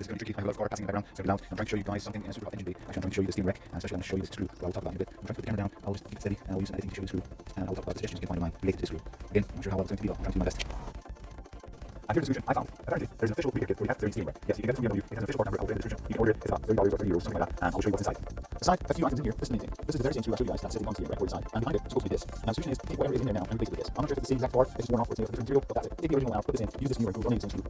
This is going to be tricky. I have a lot of car passing in the background. So down. I'm trying to show you guys something super hot engine bay. Actually, I'm trying to show you the steering wreck, especially I'm going to show you this screw. I'll talk about it in a bit. I'm trying to put the camera down. I'll just keep it steady, and I'll use editing to show you the screw. And I'll talk about the suggestions you can find online related to the screw. Again, I'm not sure how well it's going to be, though. I'm trying to do my best. And here's the solution I found. Apparently, there's an official repair kit for the F30 steering wreck. Yes, you can get it from BMW. It has an official part number. I'll put it in the description. You can order it. It's about $30 or €30, something like that. And I'll show you what's inside. Aside a few items in here, this is the main thing. This is the very same screw I showed you guys that's sitting on the steering wreck or inside. And behind it, it's supposed to be this. Now, the solution is to take whatever is in there now and replace it with this. I'm not sure if it's the same exact part, it's just worn off or it's made of a different material, but that's it. Take the original one out, put this in, use this new wrench, only the same screw.